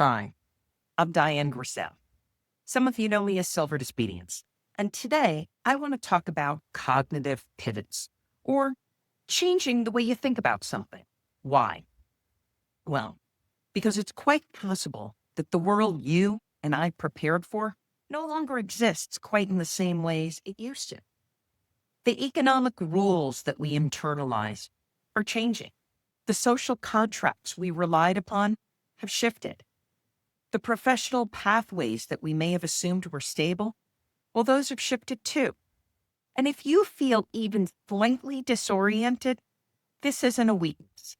Hi, I'm Dian Griesel. Some of you know me as Silver Disobedience. And today I want to talk about cognitive pivots or changing the way you think about something. Why? Well, because it's quite possible that the world you and I prepared for no longer exists quite in the same ways it used to. The economic rules that we internalize are changing. The social contracts we relied upon have shifted. The professional pathways that we may have assumed were stable, well, those have shifted too. And if you feel even slightly disoriented, this isn't a weakness.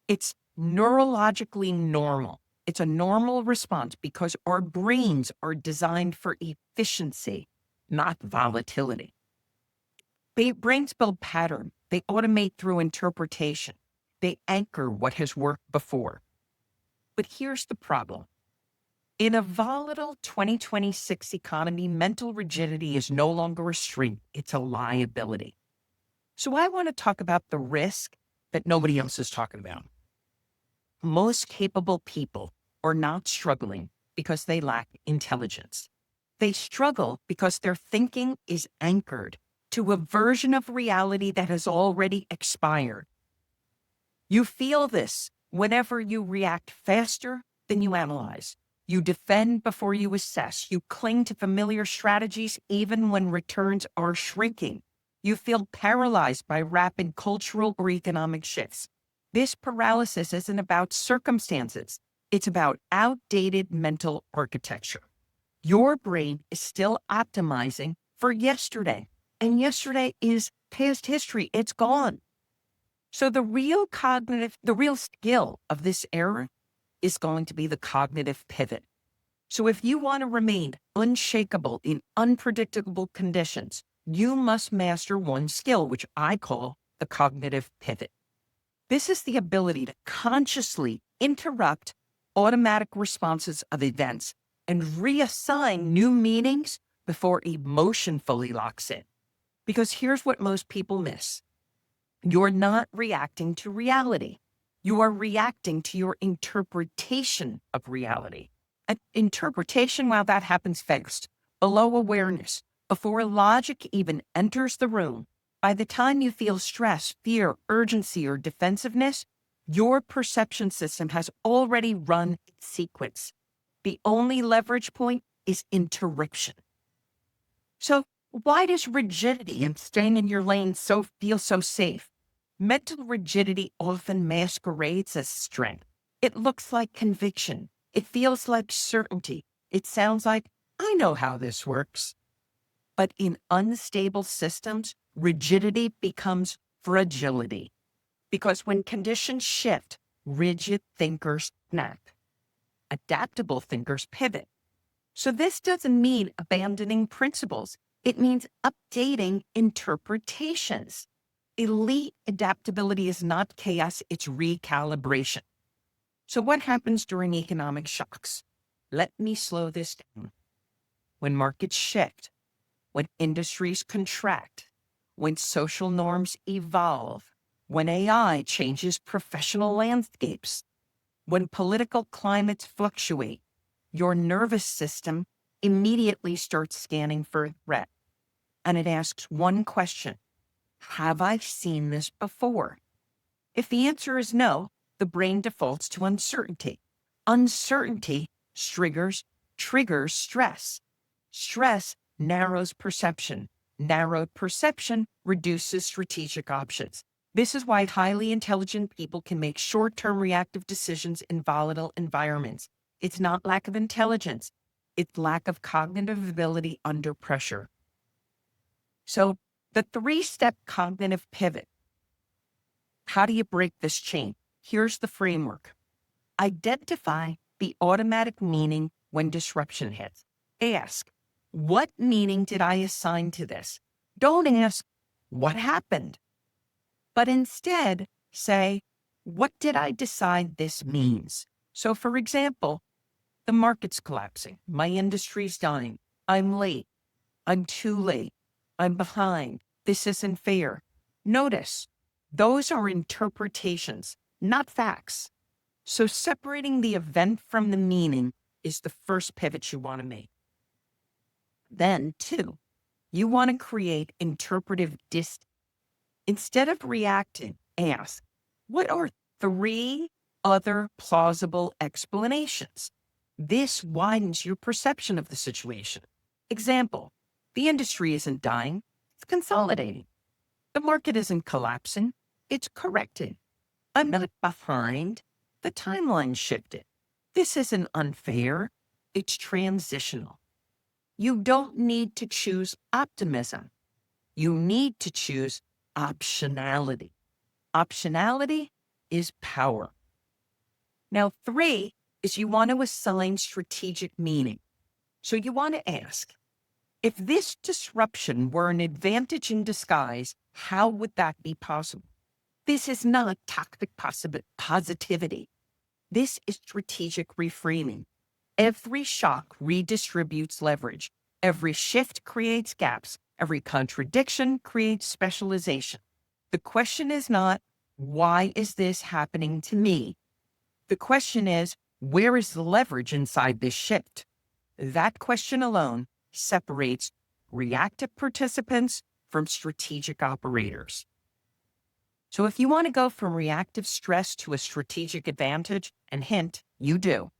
It's neurologically normal. It's a normal response because our brains are designed for efficiency, not volatility. Brains build pattern. They automate through interpretation. They anchor what has worked before. But here's the problem. In a volatile 2026 economy, mental rigidity is no longer a strength, it's a liability. So I want to talk about the risk that nobody else is talking about. Most capable people are not struggling because they lack intelligence. They struggle because their thinking is anchored to a version of reality that has already expired. You feel this whenever you react faster than you analyze. You defend before you assess. You cling to familiar strategies even when returns are shrinking. You feel paralyzed by rapid cultural or economic shifts. This paralysis isn't about circumstances. It's about outdated mental architecture. Your brain is still optimizing for yesterday, and yesterday is past history. It's gone. So the real skill of this era is going to be the cognitive pivot. So if you want to remain unshakable in unpredictable conditions, you must master one skill, which I call the cognitive pivot. This is the ability to consciously interrupt automatic responses of events and reassign new meanings before emotion fully locks in. Because here's what most people miss. You're not reacting to reality. You are reacting to your interpretation of reality. An interpretation, while that happens fast, below awareness, before logic even enters the room, by the time you feel stress, fear, urgency, or defensiveness, your perception system has already run its sequence. The only leverage point is interruption. So why does rigidity and staying in your lane feel so safe? Mental rigidity often masquerades as strength. It looks like conviction. It feels like certainty. It sounds like, I know how this works. But in unstable systems, rigidity becomes fragility. Because when conditions shift, rigid thinkers snap. Adaptable thinkers pivot. So this doesn't mean abandoning principles. It means updating interpretations. Elite adaptability is not chaos, it's recalibration. So what happens during economic shocks? Let me slow this down. When markets shift, when industries contract, when social norms evolve, when AI changes professional landscapes, when political climates fluctuate, your nervous system immediately starts scanning for a threat. And it asks one question. Have I seen this before? If the answer is no, the brain defaults to uncertainty. Uncertainty triggers stress. Stress narrows perception. Narrowed perception reduces strategic options. This is why highly intelligent people can make short-term reactive decisions in volatile environments. It's not lack of intelligence. It's lack of cognitive ability under pressure. So the 3-step cognitive pivot. How do you break this chain? Here's the framework. Identify the automatic meaning when disruption hits. Ask, what meaning did I assign to this? Don't ask, what happened? But instead say, what did I decide this means? So for example, the market's collapsing. My industry's dying. I'm late. I'm too late. I'm behind. This isn't fair. Notice, those are interpretations, not facts. So separating the event from the meaning is the first pivot you want to make. Then, two, you want to create interpretive distance. Instead of reacting, ask, what are three other plausible explanations? This widens your perception of the situation. Example, the industry isn't dying, it's consolidating. The market isn't collapsing, it's correcting. I'm not behind, the timeline shifted. This isn't unfair, it's transitional. You don't need to choose optimism. You need to choose optionality. Optionality is power. Now, three is you want to assign strategic meaning. So you want to ask, if this disruption were an advantage in disguise, how would that be possible? This is not toxic positivity. This is strategic reframing. Every shock redistributes leverage. Every shift creates gaps. Every contradiction creates specialization. The question is not, why is this happening to me? The question is, where is the leverage inside this shift? That question alone separates reactive participants from strategic operators. So if you want to go from reactive stress to a strategic advantage, and hint, you do,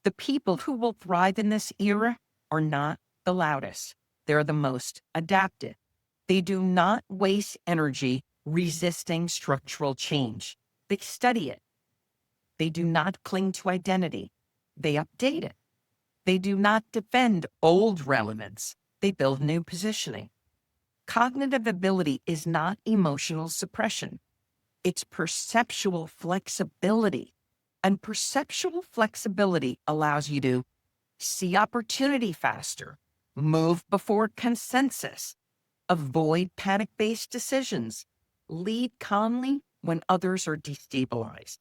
the people who will thrive in this era are not the loudest. They're the most adaptive. They do not waste energy resisting structural change. They study it. They do not cling to identity. They update it. They do not defend old relevance. They build new positioning. Cognitive ability is not emotional suppression. It's perceptual flexibility. And perceptual flexibility allows you to see opportunity faster, move before consensus, avoid panic-based decisions, lead calmly when others are destabilized.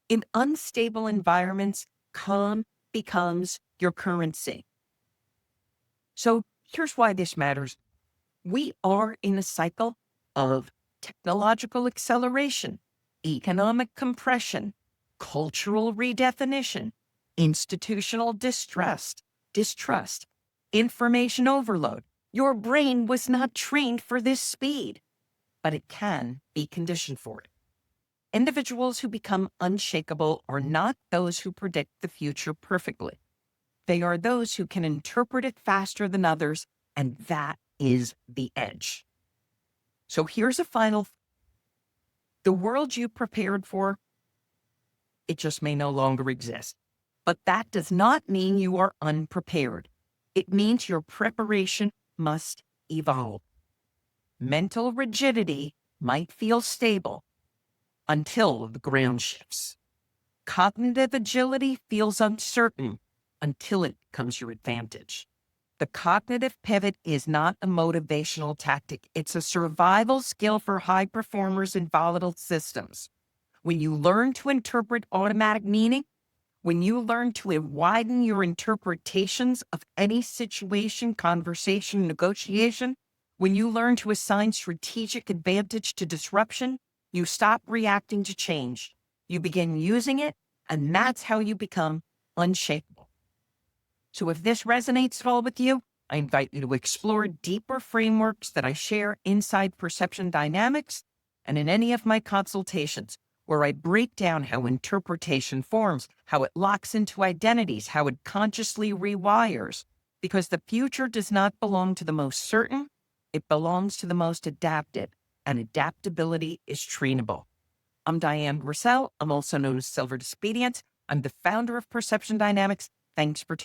In unstable environments, calm becomes your currency. So here's why this matters. We are in a cycle of technological acceleration, economic compression, cultural redefinition, institutional distrust, information overload. Your brain was not trained for this speed, but it can be conditioned for it. Individuals who become unshakable are not those who predict the future perfectly. They are those who can interpret it faster than others, and that is the edge. So here's a final. The world you prepared for, it just may no longer exist. But that does not mean you are unprepared. It means your preparation must evolve. Mental rigidity might feel stable until the ground shifts. Cognitive agility feels uncertain until it becomes your advantage. The cognitive pivot is not a motivational tactic. It's a survival skill for high performers in volatile systems. When you learn to interpret automatic meaning, when you learn to widen your interpretations of any situation, conversation, negotiation, when you learn to assign strategic advantage to disruption, you stop reacting to change. You begin using it, and that's how you become unshakable. So if this resonates at all with you, I invite you to explore deeper frameworks that I share inside Perception Dynamics and in any of my consultations, where I break down how interpretation forms, how it locks into identities, how it consciously rewires. Because the future does not belong to the most certain, it belongs to the most adaptive, and adaptability is trainable. I'm Dian Griesel. I'm also known as Silver Disobedience. I'm the founder of Perception Dynamics. Thanks for tuning in.